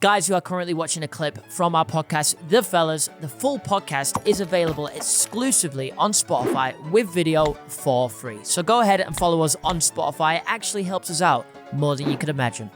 Guys who are currently watching a clip from our podcast, The Fellas, the full podcast is available exclusively on Spotify with video for free. So go ahead and follow us on Spotify. It actually helps us out more than you could imagine.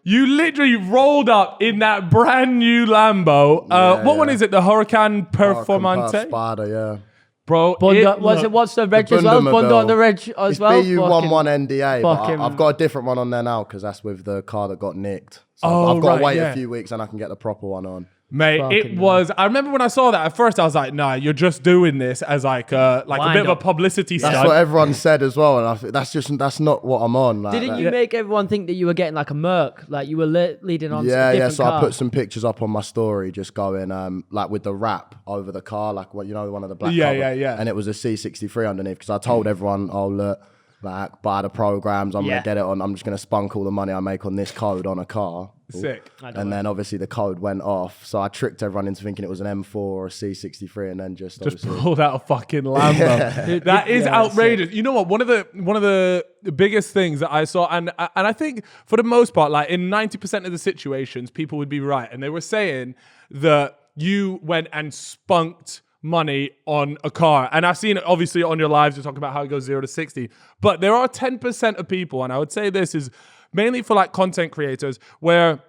You literally rolled up in that brand new Lambo. What one is it? The Hurricane Performante? Spada, yeah. Bro, what's the reg as well? Bondo on the reg as well? It's BU11 NDA, but I've got a different one on there now because that's with the car that got nicked. So I've got to wait a few weeks and I can get the proper one on. Mate, I remember when I saw that at first, I was like, nah, you're just doing this as like a bit of a publicity stunt. That's what everyone said as well. And I think that's not what I'm on. Like, Didn't you make everyone think that you were getting like a Merc? Like you were leading on to a different so car? I put some pictures up on my story just going like with the wrap over the car, like what, one of the black cover. And it was a C63 underneath because I told everyone, oh, look, like buy the programs, I'm going to get it on, I'm just going to spunk all the money I make on this code on a car. Sick. And then obviously the code went off. So I tricked everyone into thinking it was an M4 or a C63 and then just pulled out a fucking Lambo. That is outrageous. Sick. You know what? One of the biggest things that I saw, and I think for the most part, like in 90% of the situations, people would be right. And they were saying that you went and spunked money on a car. And I've seen it obviously on your lives, you're talking about how it goes 0 to 60. But there are 10% of people, and I would say this is mainly for like content creators, where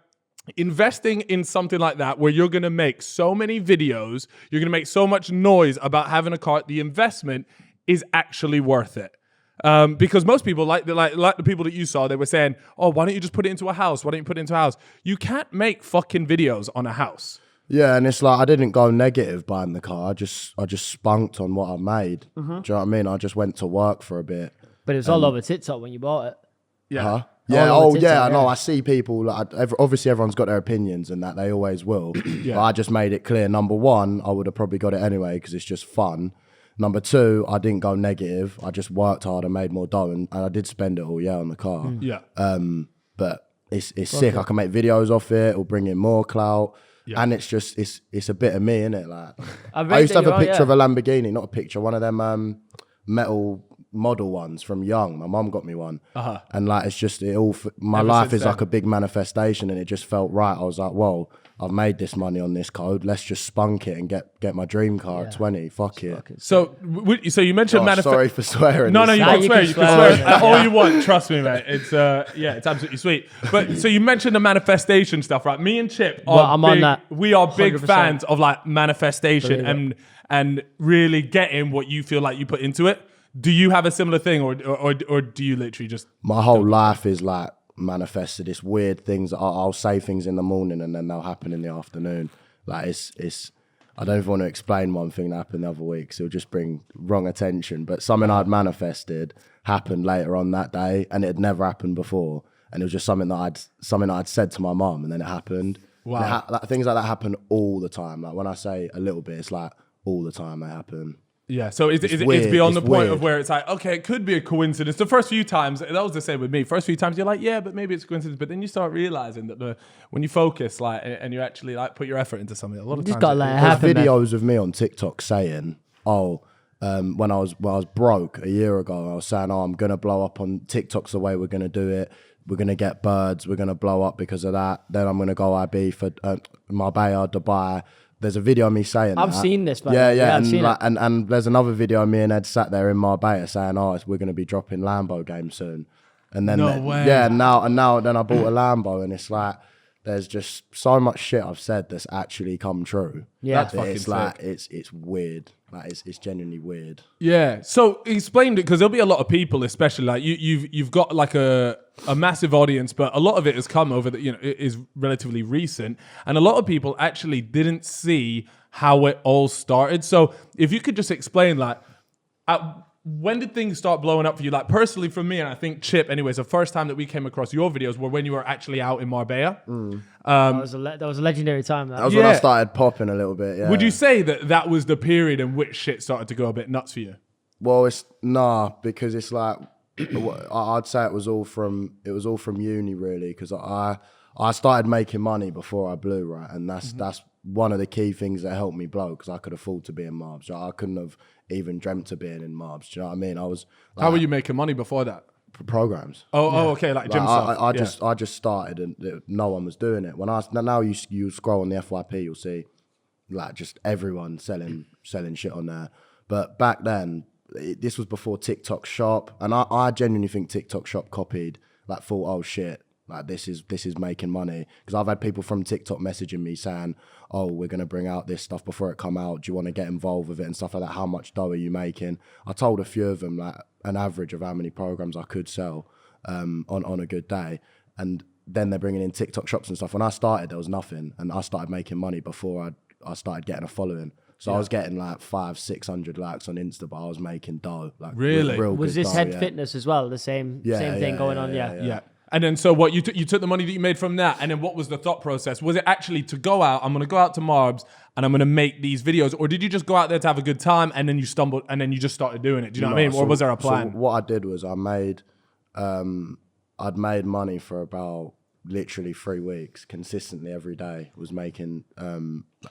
investing in something like that, where you're going to make so many videos, you're going to make so much noise about having a car, the investment is actually worth it. Because most people, like the people that you saw, they were saying, oh, why don't you just put it into a house? Why don't you put it into a house? You can't make fucking videos on a house. Yeah, and it's like I didn't go negative buying the car. I just spunked on what I made. Do you know what I mean? I just went to work for a bit. But it was all over TikTok when you bought it. Yeah. Huh? Yeah. I know. I see people. Like, obviously, everyone's got their opinions, and that they always will. But I just made it clear. Number one, I would have probably got it anyway because it's just fun. Number two, I didn't go negative. I just worked hard and made more dough, and I did spend it all on the car. But it's sick. I can make videos off it. It'll bring in more clout. Yeah. And it's just it's a bit of me, innit? Like I used to have a picture of a Lamborghini, not a picture, one of them metal model ones from young. My mum got me one, and like it's just my life is like a big manifestation, and it just felt right. I was like, whoa, I've made this money on this code. Let's just spunk it and get my dream car at 20. Fuck it. So you mentioned sorry for swearing. No, you can swear. You can swear all you want. Trust me, mate. It's it's absolutely sweet. But so you mentioned the manifestation stuff, right? Me and Chip we are big 100%. Fans of like manifestation and really getting what you feel like you put into it. Do you have a similar thing, or do you literally just? My whole life is like manifested. It's weird things. I'll say things in the morning and then they'll happen in the afternoon. Like it's. I don't even want to explain one thing that happened the other week, so it'll just bring wrong attention. But something I'd manifested happened later on that day, and it had never happened before. And it was just something that I'd said to my mum, and then it happened. Wow. Things like that happen all the time. Like when I say a little bit, it's like all the time they happen. Yeah, so it's beyond the point of where it's like, okay, it could be a coincidence. The first few times, that was the same with me. First few times, you're like, yeah, but maybe it's a coincidence. But then you start realizing that when you focus, like, and you actually like put your effort into something, a lot of times, there's videos of me on TikTok saying, when I was broke a year ago, I was saying, I'm gonna blow up on TikTok's the way we're gonna do it. We're gonna get birds. We're gonna blow up because of that. Then I'm gonna go IB for Marbella, Dubai. There's a video of me saying I've seen this, but and there's another video of me and Ed sat there in Marbella saying, we're going to be dropping Lambo game soon. And then then I bought a Lambo, and it's like there's just so much shit I've said that's actually come true. Yeah, that's fucking it's like it's weird. Like it's genuinely weird. Yeah. So explain it, because there'll be a lot of people, especially like you've got like a massive audience, but a lot of it has come over that it is relatively recent, and a lot of people actually didn't see how it all started. So if you could just explain, like, when did things start blowing up for you? Like personally for me, and I think Chip, anyways, the first time that we came across your videos were when you were actually out in Marbella. That was a legendary time. That was when I started popping a little bit. Yeah. Would you say that was the period in which shit started to go a bit nuts for you? Well, because it's like I'd say it was all from uni really, because I started making money before I blew, right, and that's one of the key things that helped me blow, because I could afford to be in Marbs. Right? I couldn't have even dreamt of being in Marbs. Do you know what I mean? I was. Like, how were you making money before that? programs. Okay, like gym stuff. I just started and no one was doing it. Now you scroll on the FYP, you'll see like just everyone selling shit on there. But back then, this was before TikTok Shop, and I genuinely think TikTok Shop copied, like thought, oh shit, like this is making money. Because I've had people from TikTok messaging me saying, oh, we're gonna bring out this stuff before it come out. Do you want to get involved with it and stuff like that? How much dough are you making? I told a few of them like an average of how many programs I could sell on a good day, and then they're bringing in TikTok shops and stuff. When I started, there was nothing, and I started making money before I started getting a following. So I was getting like 500-600 likes on Insta, but I was making dough. Like really? real Was good this dough, Head Fitness as well? The same thing going on? Yeah. And then so what, you took the money that you made from that, and then what was the thought process? Was it actually to go out, I'm going to go out to Marbs and I'm going to make these videos, or did you just go out there to have a good time and then you stumbled and then you just started doing it? Do you know what I mean? Or was there a plan? So what I did was I'd made money for about literally 3 weeks consistently every day. Was making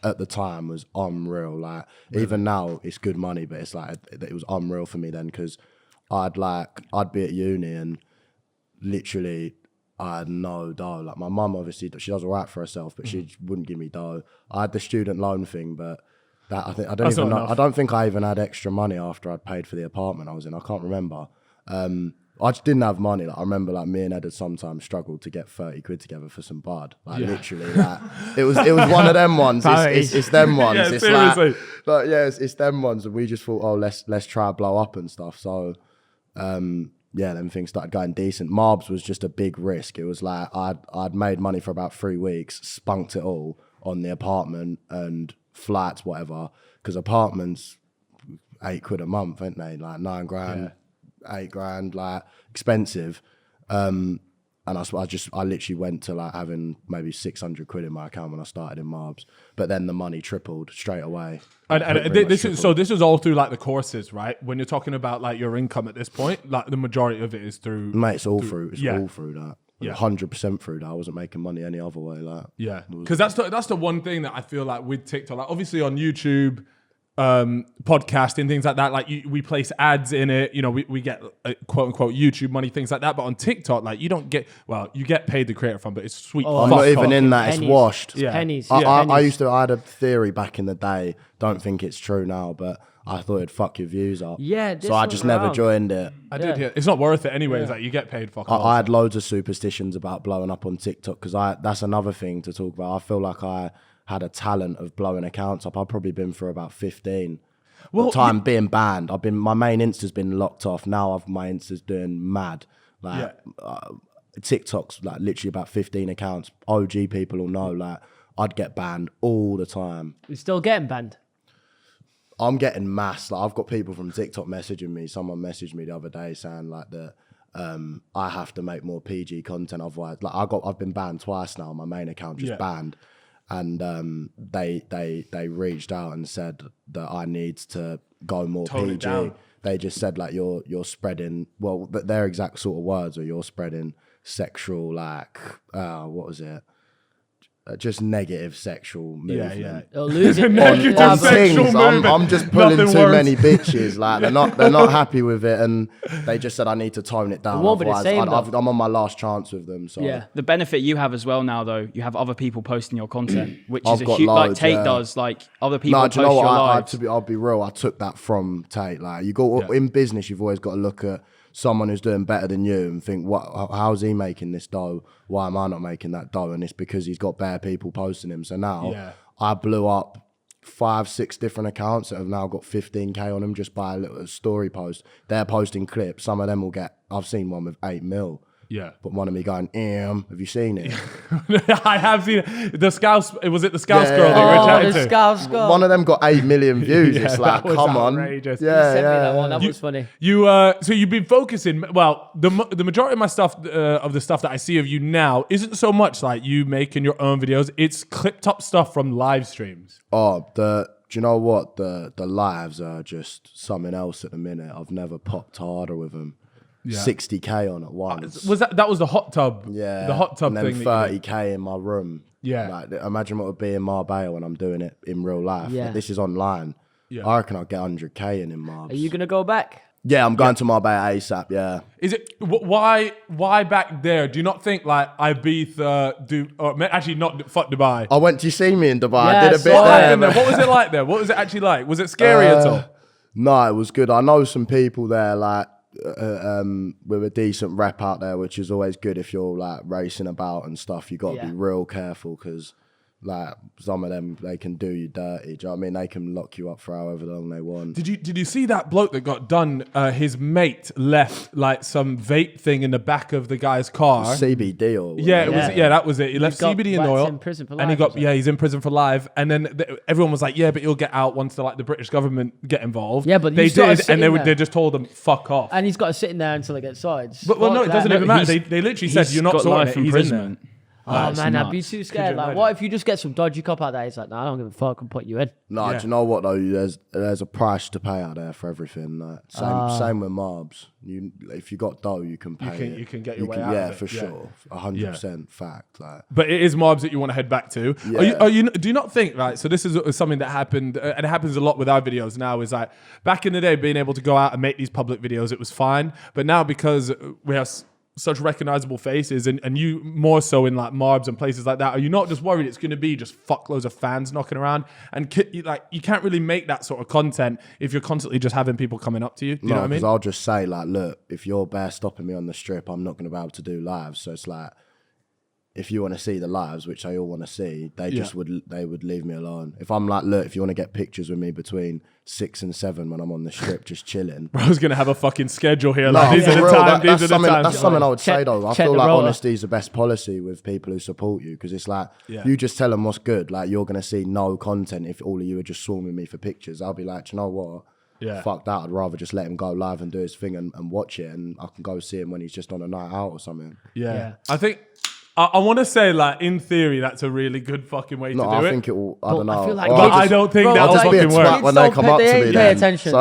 at the time was unreal. Like even now it's good money, but it's like it was unreal for me then, because I'd be at uni and literally I had no dough. Like my mum, obviously she does all right for herself, but she wouldn't give me dough. I had the student loan thing, but that I don't think I even had extra money after I'd paid for the apartment I was in. I can't remember. I just didn't have money. Like I remember, like me and Ed had sometimes struggled to get 30 quid together for some bud. Like literally, like it was one of them ones. It's them ones. Yeah, it's seriously. It's them ones, and we just thought, oh, let's try to blow up and stuff. So, then things started going decent. Marbs was just a big risk. It was like I'd made money for about 3 weeks, spunked it all on the apartment and flats, whatever. Because apartments, £8 a month, ain't they? Like 9 grand. Yeah. 8 grand, like expensive, and I literally went to like having maybe 600 quid in my account when I started in Marbs, but then the money tripled straight away. And this is all through like the courses, right? When you're talking about like your income at this point, like the majority of it is through. Mate, it's all through that. Yeah, 100% through that. I wasn't making money any other way. Like because that's the one thing that I feel like with TikTok, like obviously on YouTube. Podcasting, things like that, like we place ads in it, you know, we get quote unquote YouTube money, things like that, but on TikTok, like you don't get, well, you get paid the creator from, but it's sweet. I'm not even in that. Pennies. It's washed. Yeah. Pennies. I had a theory back in the day, don't think it's true now, but I thought it'd fuck your views up. Yeah. So I just never joined it. I did hear it's not worth it anyways. Like you get paid I had loads of superstitions about blowing up on TikTok, because that's another thing to talk about. I feel like I had a talent of blowing accounts up. I've probably been for about 15. Being banned. My main Insta's been locked off. Now my Insta's doing mad. Like TikTok's like literally about 15 accounts. OG people will know. Like I'd get banned all the time. You're still getting banned? I'm getting mass. Like I've got people from TikTok messaging me. Someone messaged me the other day saying like that. I have to make more PG content, otherwise, like I've been banned twice now. My main account just banned. And they reached out and said that I need to go more PG. They just said like you're spreading, well, their exact sort of words are you're spreading sexual, like what was it? Just negative sexual movement. Yeah. Losing on things. I'm just pulling too many bitches. Like they're not happy with it, and they just said I need to tone it down. It won't be the same, I'm on my last chance with them. So yeah, the benefit you have as well now, though, you have other people posting your content, which is a huge. Like Tate does, like other people post your lives. I'll be real. I took that from Tate. Like you go in business, you've always got to look at someone who's doing better than you and think, how's he making this dough? Why am I not making that dough? And it's because he's got bare people posting him. So now I blew up 5-6 different accounts that have now got 15k on them just by a little story post. They're posting clips. Some of them will get, I've seen one with 8 mil. Yeah. But one of me going, have you seen it? I have seen it. The Scouts, was it the Scouts girl that you were chatting to? The Scouts girl. One of them got 8 million views. It's like, come outrageous. on. Yeah, you sent me that one. That was funny. So you've been focusing, well, the majority of my stuff, of the stuff that I see of you now isn't so much like you making your own videos. It's clipped up stuff from live streams. Oh, do you know what? The lives are just something else at the minute. I've never popped harder with them. Yeah. 60k on at once. Was that was the hot tub? Yeah, the hot tub and then thing. 30k in my room. Yeah, like imagine what it would be in Marbella when I'm doing it in real life. Yeah, like, this is online. Yeah, I reckon I'll get 100k in Marbs. Are you gonna go back? Yeah, I'm going to Marbella ASAP. Yeah. Is it why back there? Do you not think like Ibiza actually not fuck Dubai? I went to see me in Dubai. Yeah, I did a bit there. What was it like there? What was it actually like? Was it scary at all? No, it was good. I know some people there, like with a decent rep out there, which is always good if you're like racing about and stuff. You got to be real careful because like some of them, they can do you dirty. Do you know what I mean? They can lock you up for however long they want. Did you see that bloke that got done? His mate left like some vape thing in the back of the guy's car. CBD or whatever. That was it. He left CBD in oil, in prison for life, and he's in prison for life. And then everyone was like, yeah, but he'll get out once the British government get involved. Yeah, but they did, and there. they just told him fuck off. And he's got to sit in there until it gets signed. But no, it doesn't even matter. They literally said you're not sorting it. He's in there. Oh man, I'd be too scared. Like, what if you just get some dodgy cop out there? He's like, I don't give a fuck, and put you in. No, do you know what though? There's a price to pay out there for everything. Like, same with Marbs. If you got dough, you can pay. You can get your way out. Yeah, of it. for sure, 100% fact. Like, but it is Marbs that you want to head back to. Yeah. Do you not think right? So this is something that happened, and it happens a lot with our videos now. Is like back in the day, being able to go out and make these public videos, it was fine. But now because we have such recognizable faces, and you more so in like Marbs and places like that, are you not just worried it's going to be just fuckloads of fans knocking around? And you can't really make that sort of content if you're constantly just having people coming up to you. Do you know what I mean? Because I'll just say like, look, if you're bare stopping me on the strip, I'm not going to be able to do lives. So it's like, if you want to see the lives, which they all want to see, they would leave me alone. If I'm like, look, if you want to get pictures with me between 6 and 7 when I'm on the strip just chilling. Bro's going to have a fucking schedule here. No, like, these are the times. That's something I would say though. I feel like honesty is the best policy with people who support you, because it's like, you just tell them what's good. Like, you're going to see no content if all of you are just swarming me for pictures. I'll be like, do you know what? Yeah. Fuck that. I'd rather just let him go live and do his thing and watch it, and I can go see him when he's just on a night out or something. Yeah. I think... I want to say, like, in theory, that's a really good fucking way to do it. I think it will. I don't know. I feel like I don't think that'll fucking work. When they come up to me, pay attention.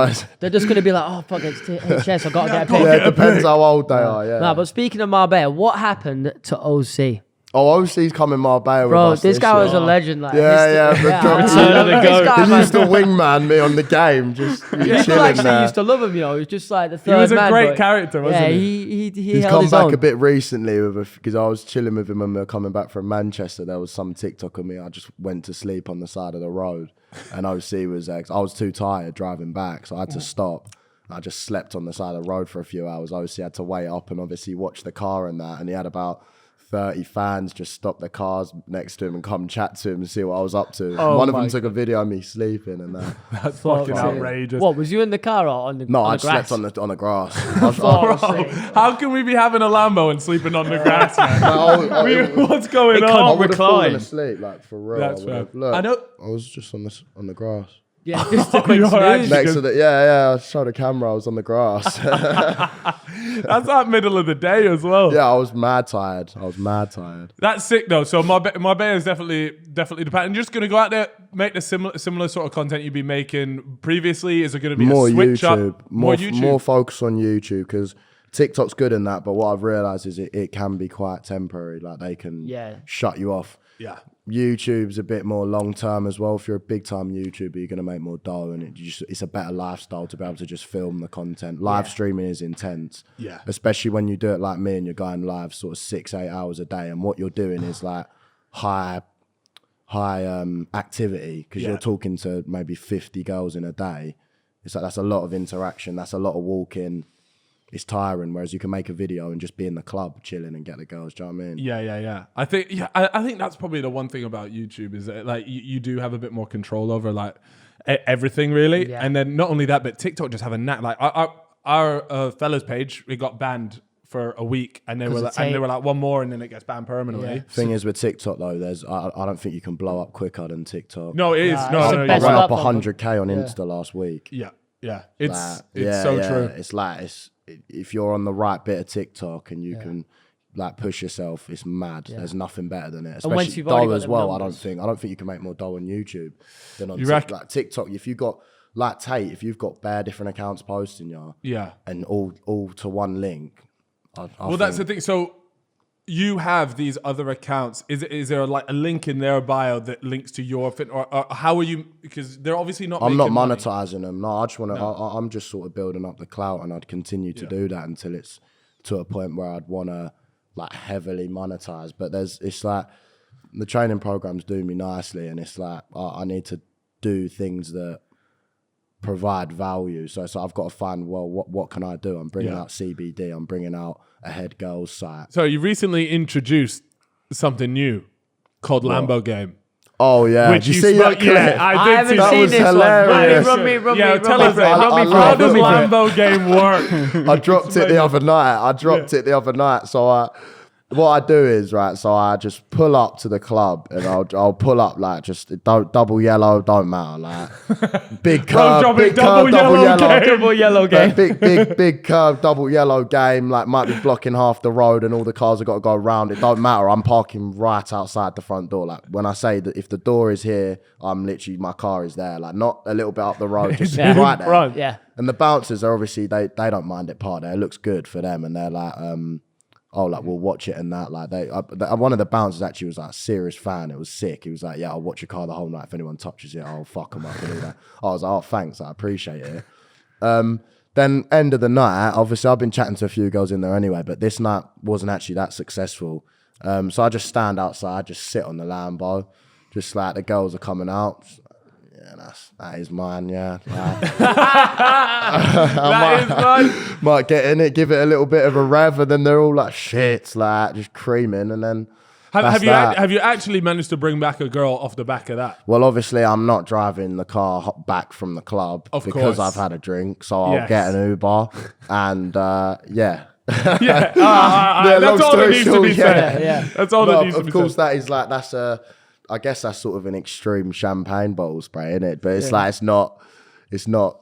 They're just going to be like, oh, fuck, it's HS, I've got to get a picture. Yeah, it depends how old they are, yeah. No, but speaking of Marbella, what happened to OC? Oh, OC's coming Marbella with Bro, us this guy was a legend. Like, He used to wingman me on the game, just people actually used to love him, you know. He was just like the third man. He was a great character, wasn't he? He's come back a bit recently because I was chilling with him when we were coming back from Manchester. There was some TikTok of me. I just went to sleep on the side of the road, and OC was I was too tired driving back, so I had to stop. I just slept on the side of the road for a few hours. OC had to wait up and obviously watch the car and that, and he had about 30 fans just stop their cars next to him and come chat to him and see what I was up to. One of them took a video of me sleeping and that. That's fucking outrageous. What, was you in the car or on the No, on I the grass? slept on the grass. How can we be having a Lambo and sleeping on the grass, man? What's going on? I would have fallen asleep, like, for real. That's fair. Look, I know. I was just on the grass. Yeah, just a quick snooze. Next to I showed the camera, I was on the grass. That's like middle of the day as well. Yeah, I was mad tired. That's sick though. So Marbella is definitely the pattern. You're just gonna go out there, make the similar sort of content you've been making previously. Is it gonna be more a switch YouTube, up? More YouTube, more focus on YouTube, because TikTok's good in that, but what I've realised is it can be quite temporary. Like, they can shut you off. Yeah. YouTube's a bit more long term as well. If you're a big time YouTuber, you're gonna make more dough, and it's a better lifestyle to be able to just film the content. Live streaming is intense, especially when you do it like me and you're going live sort of 6-8 hours a day, and what you're doing is like high activity, because you're talking to maybe 50 girls in a day. It's like, that's a lot of interaction, that's a lot of walking. It's tiring, whereas you can make a video and just be in the club chilling and get the girls. Do you know what I mean? Yeah. I think that's probably the one thing about YouTube, is that like you do have a bit more control over like everything really. Yeah. And then not only that, but TikTok just have a knack. Like our fellas page, we got banned for a week, and they were like one more, and then it gets banned permanently. Yeah. Thing is with TikTok though, I don't think you can blow up quicker than TikTok. No, it is. I ran up 100K on Insta last week. Yeah. It's so true. It's like if you're on the right bit of TikTok and you can like push yourself, it's mad. There's nothing better than it. Especially dough as well. I don't think you can make more dough on YouTube than on like TikTok. If you got like Tate, if you've got bare different accounts posting and all to one link. That's the thing. So you have these other accounts, is there like a link in their bio that links to your fit, or how are you? Because they're obviously not. I'm not money. monetizing them. No, I just want to. I'm just sort of building up the clout, and I'd continue to do that until it's to a point where I'd want to like heavily monetize. But it's like the training programs do me nicely, and it's like I need to do things that provide value. So I've got to find, well, what can I do? I'm bringing out CBD. I'm bringing out a head girls site. So you recently introduced something new called Lambo Game. Oh yeah, Which did you see that clip? Yeah, I haven't that. seen Was this hilarious. one. Run me. Tell us how does Lambo Game work? I dropped it the other night. So what I do is, right, so I just pull up to the club and I'll pull up like just double yellow, don't matter, like big curve, double yellow game. Big curve, double yellow game, like might be blocking half the road and all the cars have got to go around. It don't matter. I'm parking right outside the front door. Like when I say that if the door is here, I'm literally, my car is there, like not a little bit up the road, just right there. Front. Yeah. And the bouncers are obviously, they don't mind it part there. It looks good for them and they're like, we'll watch it and that. Like one of the bouncers actually was like a serious fan. It was sick. He was like, yeah, I'll watch your car the whole night. If anyone touches it, I'll fuck them up and all that. I was like, oh, thanks. I appreciate it. Then end of the night, obviously I've been chatting to a few girls in there anyway, but this night wasn't actually that successful. So I just stand outside, just sit on the Lambo, just like the girls are coming out. Yeah, that is mine, yeah. That is mine. Might get in it, give it a little bit of a rev, and then they're all like, shit, like just creaming, and then have you actually managed to bring back a girl off the back of that? Well, obviously, I'm not driving the car back from the club because I've had a drink, so I'll get an Uber, and yeah. That's all that needs to be said. Yeah. That's all that needs to be said. Of course, that is like, I guess that's sort of an extreme champagne bottle spray, isn't it? But it's like it's not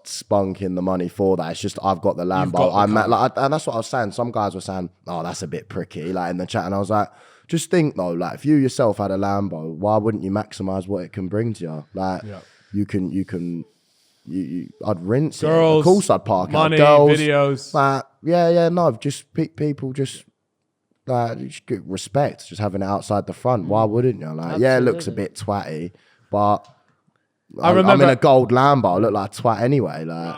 spunking the money for that. It's just I've got the Lambo. And that's what I was saying. Some guys were saying, "Oh, that's a bit pricky," like in the chat, and I was like, just think though, like if you yourself had a Lambo, why wouldn't you maximize what it can bring to you? Like I'd rinse girls, it. Of course, I'd park money, out. Girls, videos. Like, no, just people just. Like, you should get respect, just having it outside the front. Why wouldn't you? Like, Absolutely. yeah, it looks a bit twatty, but I remember, I'm in a gold Lambo. I look like a twat anyway. Like.